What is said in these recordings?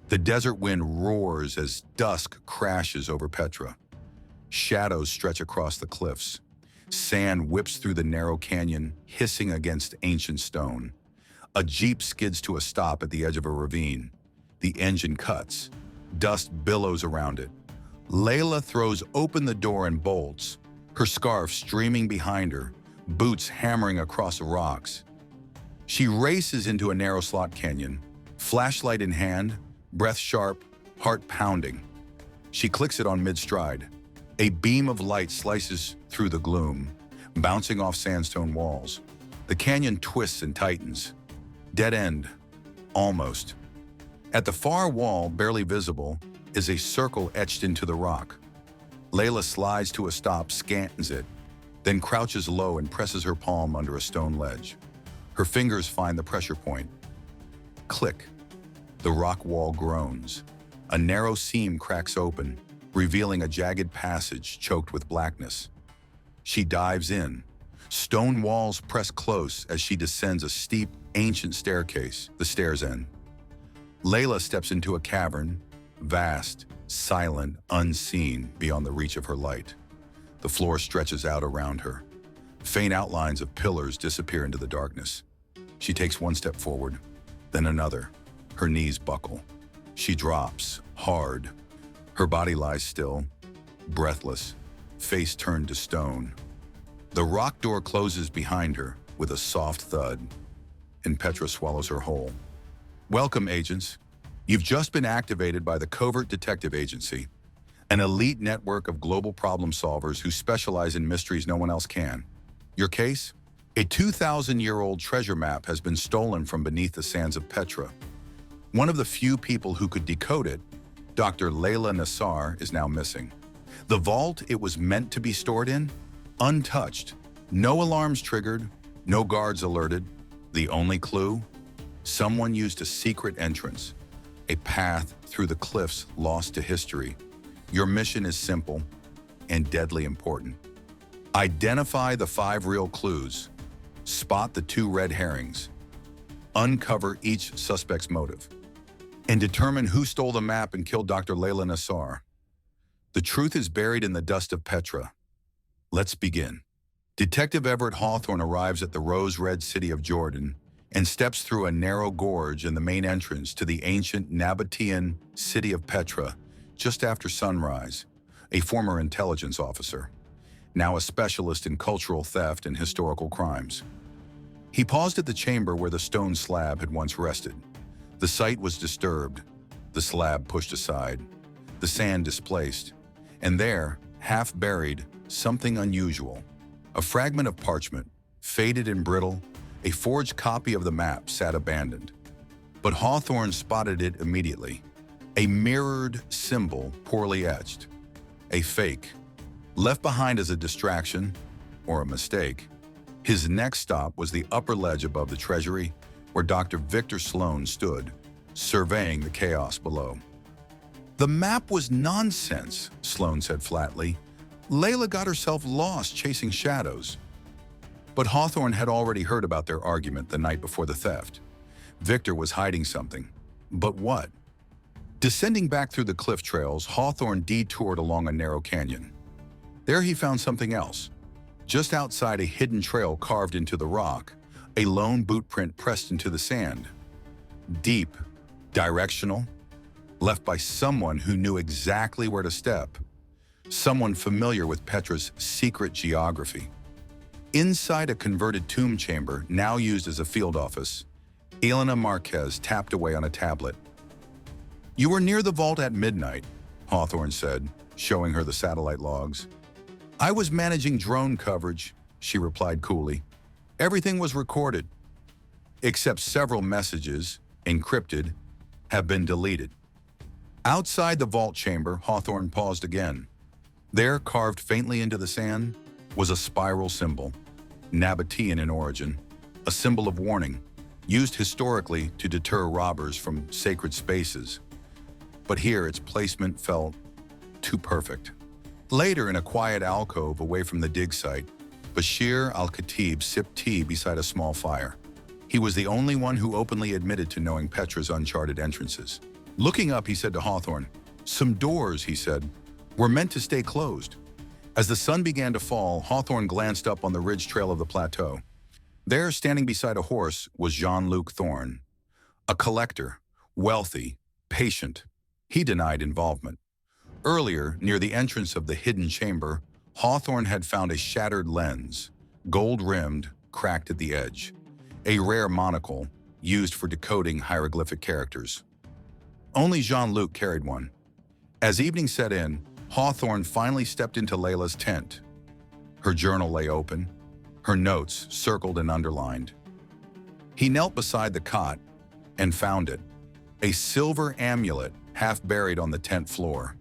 The desert wind roars as dusk crashes over Petra. Shadows stretch across the cliffs. Sand whips through the narrow canyon, hissing against ancient stone. A jeep skids to a stop at the edge of a ravine. The engine cuts. Dust billows around it. Layla throws open the door and bolts, her scarf streaming behind her, boots hammering across the rocks. She races into a narrow slot canyon, flashlight in hand, breath sharp, heart pounding. She clicks it on mid-stride. A beam of light slices through the gloom, bouncing off sandstone walls. The canyon twists and tightens. Dead end. Almost. At the far wall, barely visible, is a circle etched into the rock. Layla slides to a stop, scans it, then crouches low and presses her palm under a stone ledge. Her fingers find the pressure point. Click. The rock wall groans. A narrow seam cracks open, revealing a jagged passage choked with blackness. She dives in. Stone walls press close as she descends a steep, ancient staircase, the stairs end. Layla steps into a cavern, vast, silent, unseen, beyond the reach of her light. The floor stretches out around her. Faint outlines of pillars disappear into the darkness. She takes one step forward, then another. Her knees buckle. She drops, hard. Her body lies still, breathless, face turned to stone. The rock door closes behind her with a soft thud, and Petra swallows her whole. Welcome, agents. You've just been activated by the Covert Detective Agency, an elite network of global problem solvers who specialize in mysteries no one else can. Your case? A 2,000-year-old treasure map has been stolen from beneath the sands of Petra. One of the few people who could decode it, Dr. Layla Nassar, is now missing. The vault it was meant to be stored in? Untouched. No alarms triggered, no guards alerted. The only clue? Someone used a secret entrance, a path through the cliffs lost to history. Your mission is simple and deadly important. Identify the 5 real clues. Spot the 2 red herrings. Uncover each suspect's motive. And determine who stole the map and killed Dr. Layla Nassar. The truth is buried in the dust of Petra. Let's begin. Detective Everett Hawthorne arrives at the rose-red city of Jordan and steps through a narrow gorge in the main entrance to the ancient Nabatean city of Petra just after sunrise, a former intelligence officer, now a specialist in cultural theft and historical crimes. He paused at the chamber where the stone slab had once rested. The site was disturbed, the slab pushed aside, the sand displaced, and there, half buried, something unusual. A fragment of parchment, faded and brittle, a forged copy of the map sat abandoned. But Hawthorne spotted it immediately. A mirrored symbol poorly etched. A fake. Left behind as a distraction, or a mistake. His next stop was the upper ledge above the treasury, where Dr. Victor Sloan stood, surveying the chaos below. The map was nonsense, Sloan said flatly. Layla got herself lost chasing shadows. But Hawthorne had already heard about their argument the night before the theft. Victor was hiding something. But what? Descending back through the cliff trails, Hawthorne detoured along a narrow canyon. There he found something else. Just outside a hidden trail carved into the rock, a lone boot print pressed into the sand. Deep, directional, left by someone who knew exactly where to step. Someone familiar with Petra's secret geography. Inside a converted tomb chamber, now used as a field office, Elena Marquez tapped away on a tablet. You were near the vault at midnight, Hawthorne said, showing her the satellite logs. I was managing drone coverage, she replied coolly. Everything was recorded, except several messages, encrypted, have been deleted. Outside the vault chamber, Hawthorne paused again. There, carved faintly into the sand, was a spiral symbol, Nabatean in origin, a symbol of warning, used historically to deter robbers from sacred spaces. But here its placement felt too perfect. Later, in a quiet alcove away from the dig site, Bashir al-Khatib sipped tea beside a small fire. He was the only one who openly admitted to knowing Petra's uncharted entrances. Looking up, he said to Hawthorne, "Some doors," he said, "were meant to stay closed." As the sun began to fall, Hawthorne glanced up on the ridge trail of the plateau. There, standing beside a horse, was Jean-Luc Thorne, a collector, wealthy, patient. He denied involvement. Earlier, near the entrance of the hidden chamber, Hawthorne had found a shattered lens, gold-rimmed, cracked at the edge, a rare monocle used for decoding hieroglyphic characters. Only Jean-Luc carried one. As evening set in, Hawthorne finally stepped into Layla's tent. Her journal lay open, her notes circled and underlined. He knelt beside the cot and found it, a silver amulet half buried on the tent floor.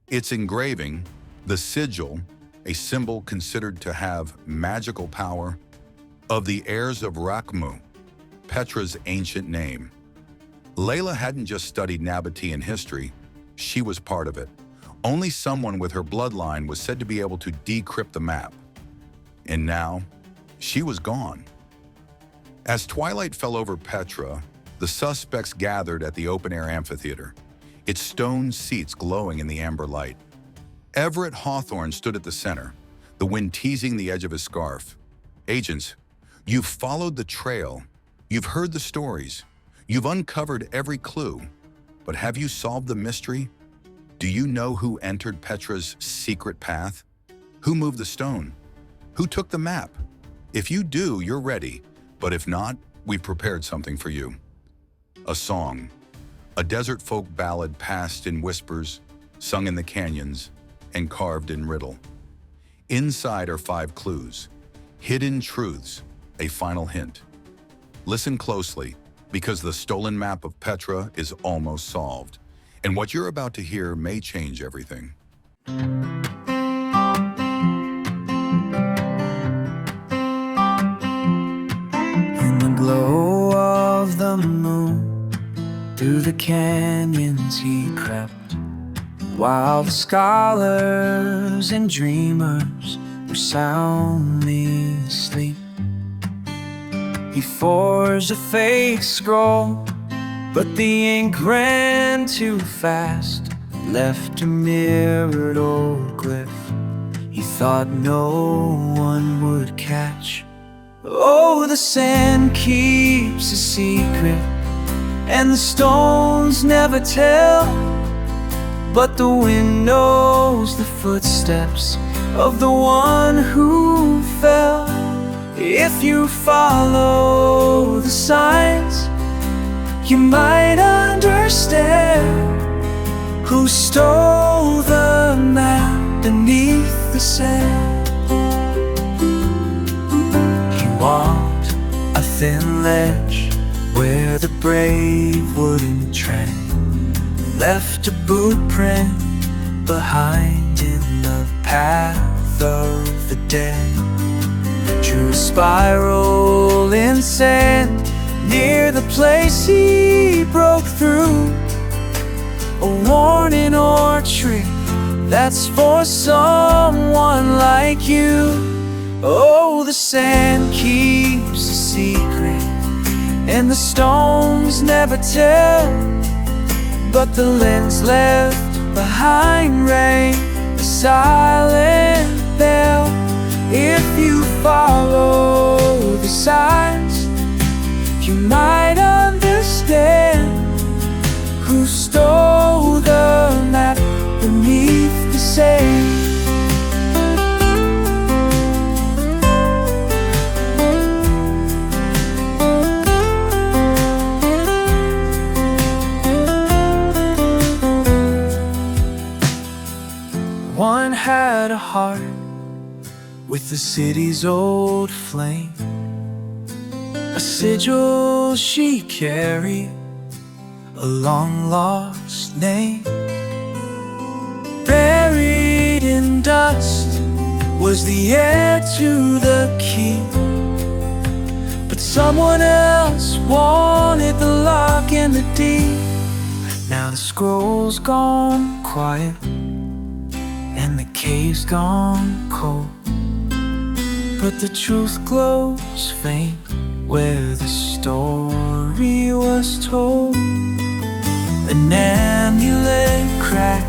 Its engraving, the sigil, a symbol considered to have magical power, of the heirs of Rakhmu, Petra's ancient name. Layla hadn't just studied Nabatean history, she was part of it. Only someone with her bloodline was said to be able to decrypt the map. And now, she was gone. As twilight fell over Petra, the suspects gathered at the open-air amphitheater, its stone seats glowing in the amber light. Everett Hawthorne stood at the center, the wind teasing the edge of his scarf. "Agents, you've followed the trail, you've heard the stories, you've uncovered every clue, but have you solved the mystery? Do you know who entered Petra's secret path? Who moved the stone? Who took the map? If you do, you're ready, but if not, we've prepared something for you." A song, a desert folk ballad passed in whispers, sung in the canyons, and carved in riddle. Inside are 5 clues, hidden truths, a final hint. Listen closely, because the stolen map of Petra is almost solved, and what you're about to hear may change everything. In the glow of the moon, through the canyons he crept, while the scholars and dreamers were soundly asleep. He forged a fake scroll, but the ink ran too fast, left a mirrored old glyph he thought no one would catch. Oh, the sand keeps a secret, and the stones never tell, but the wind knows the footsteps of the one who fell. If you follow the signs, you might understand who stole the map beneath the sand. He walked a thin ledge where the brave wouldn't tread, left a boot print behind in the path of the dead. Drew a spiral in sand near the place he broke through, a warning or trick that's for someone like you. Oh, the sand keeps a secret, and the stones never tell, but the lens left behind rang a silent bell. If you follow the signs, you might understand who stole the map beneath the sand. One had a heart with the city's old flame, a sigil she carried, a long-lost name. Buried in dust was the heir to the key, but someone else wanted the lock and the deed. Now the scroll's gone quiet, and the cave's gone cold, but the truth glows faint where the story was told. An amulet crack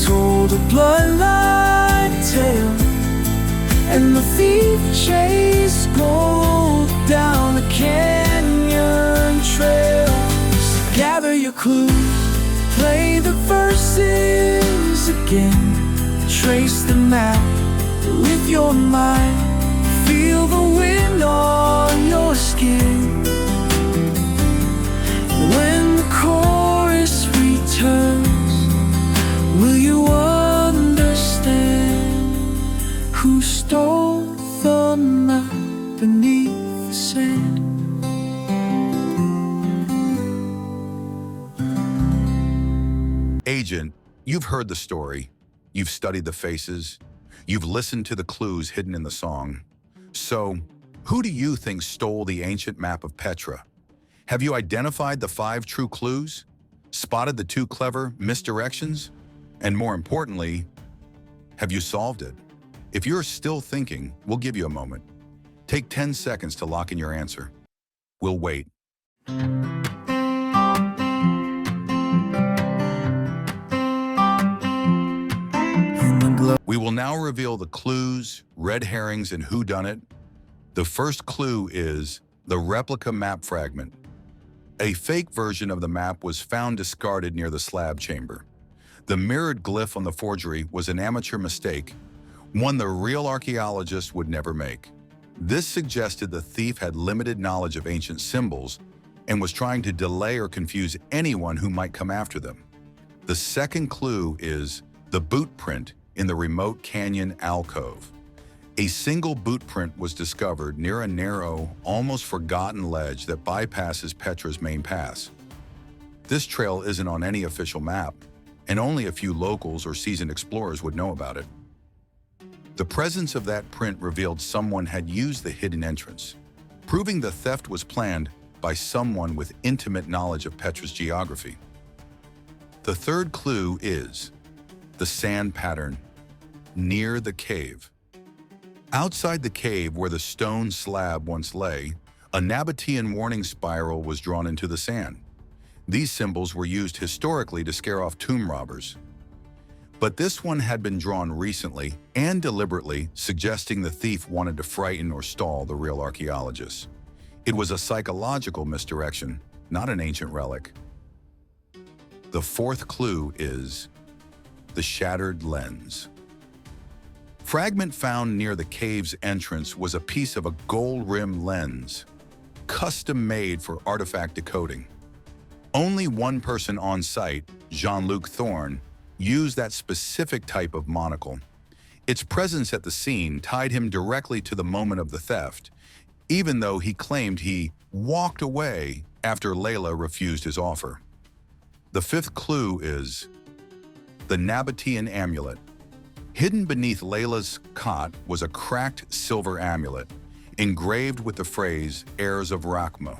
told a bloodline tale, and the thief chased gold down the canyon trail. So gather your clues, play the verses again, trace the map with your mind, feel the wind on your skin. When the chorus returns, will you understand who stole the map beneath the sand? Agent, you've heard the story. You've studied the faces. You've listened to the clues hidden in the song. So, who do you think stole the ancient map of Petra? Have you identified the 5 true clues? Spotted the 2 clever misdirections? And more importantly, have you solved it? If you're still thinking, we'll give you a moment. Take 10 seconds to lock in your answer. We'll wait. We will now reveal the clues, red herrings, and whodunit. The first clue is the replica map fragment. A fake version of the map was found discarded near the slab chamber. The mirrored glyph on the forgery was an amateur mistake, one the real archaeologist would never make. This suggested the thief had limited knowledge of ancient symbols and was trying to delay or confuse anyone who might come after them. The second clue is the boot print in the remote canyon alcove. A single boot print was discovered near a narrow, almost forgotten ledge that bypasses Petra's main pass. This trail isn't on any official map, and only a few locals or seasoned explorers would know about it. The presence of that print revealed someone had used the hidden entrance, proving the theft was planned by someone with intimate knowledge of Petra's geography. The third clue is the sand pattern near the cave. Outside the cave where the stone slab once lay, a Nabatean warning spiral was drawn into the sand. These symbols were used historically to scare off tomb robbers. But this one had been drawn recently and deliberately, suggesting the thief wanted to frighten or stall the real archaeologist. It was a psychological misdirection, not an ancient relic. The fourth clue is the shattered lens. Fragment found near the cave's entrance was a piece of a gold-rimmed lens, custom-made for artifact decoding. Only one person on site, Sherlock Holmes, used that specific type of monocle. Its presence at the scene tied him directly to the moment of the theft, even though he claimed he walked away after Layla refused his offer. The fifth clue is the Nabatean amulet. Hidden beneath Layla's cot was a cracked silver amulet, engraved with the phrase, heirs of Rachma.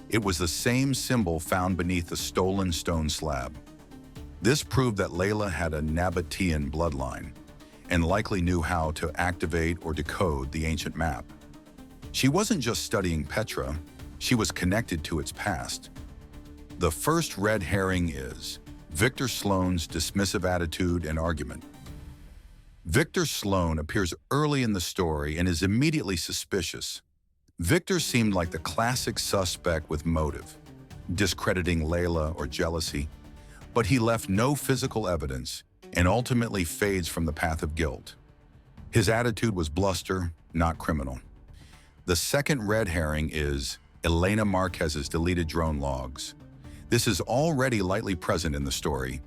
It was the same symbol found beneath the stolen stone slab. This proved that Layla had a Nabatean bloodline, and likely knew how to activate or decode the ancient map. She wasn't just studying Petra, she was connected to its past. The first red herring is Victor Sloane's dismissive attitude and argument. Victor Sloane appears early in the story and is immediately suspicious. Victor seemed like the classic suspect with motive, discrediting Layla or jealousy, but he left no physical evidence and ultimately fades from the path of guilt. His attitude was bluster, not criminal. The second red herring is Elena Marquez's deleted drone logs. This is already lightly present in the story.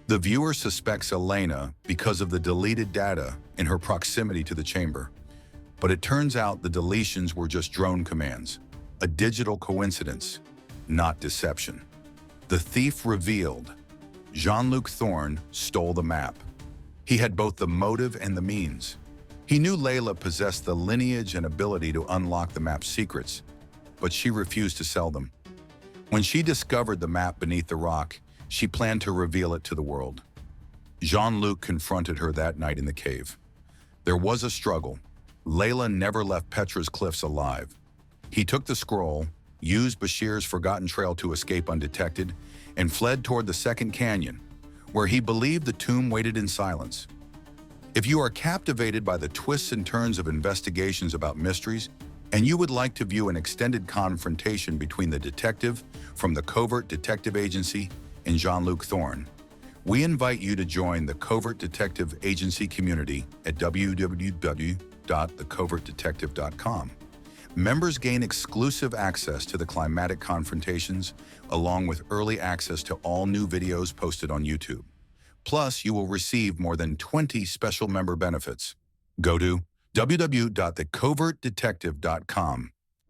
The viewer suspects Elena because of the deleted data in her proximity to the chamber. But it turns out the deletions were just drone commands, a digital coincidence, not deception. The thief revealed Sherlock Holmes stole the map. He had both the motive and the means. He knew Layla possessed the lineage and ability to unlock the map's secrets, but she refused to sell them. When she discovered the map beneath the rock, she planned to reveal it to the world. Jean-Luc confronted her that night in the cave. There was a struggle. Layla never left Petra's cliffs alive. He took the scroll, used Bashir's forgotten trail to escape undetected, and fled toward the second canyon, where he believed the tomb waited in silence. If you are captivated by the twists and turns of investigations about mysteries, and you would like to view an extended confrontation between the detective from the Covert Detective Agency and Jean-Luc Thorne, we invite you to join the Covert Detective Agency community at www.thecovertdetective.com. Members gain exclusive access to the climatic confrontations, along with early access to all new videos posted on YouTube. Plus, you will receive more than 20 special member benefits. Go to www.thecovertdetective.com